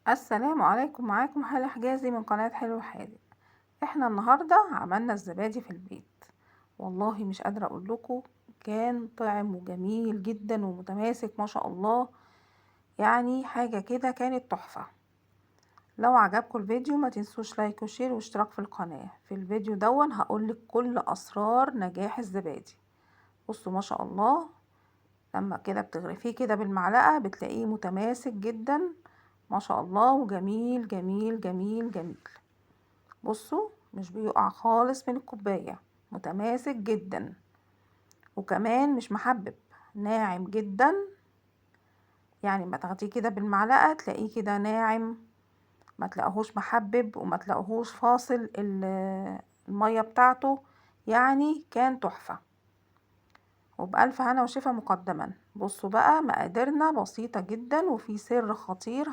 السلام عليكم، معاكم هالة حجازي من قناة حلو حادق. احنا النهاردة عملنا الزبادي في البيت، والله مش قادرة اقول لكم، كان طعم وجميل جدا ومتماسك ما شاء الله، يعني حاجة كده كانت تحفة. لو عجبكم الفيديو ما تنسوش لايك وشير واشتراك في القناة. في الفيديو دون هقولك كل اسرار نجاح الزبادي. بصوا ما شاء الله، لما كده بتغرفيه كده بالمعلقة بتلاقيه متماسك جدا ما شاء الله، وجميل جميل جميل جميل. بصوا مش بيقع خالص من الكوباية، متماسك جدا، وكمان مش محبب، ناعم جدا. يعني ما تاخديه كده بالمعلقة تلاقيه كده ناعم، ما تلاقوهوش محبب وما تلاقوهوش فاصل المية بتاعته، يعني كان تحفة. وبألف هنا وشفا مقدما. بصوا بقى مقاديرنا بسيطة جدا وفي سر خطير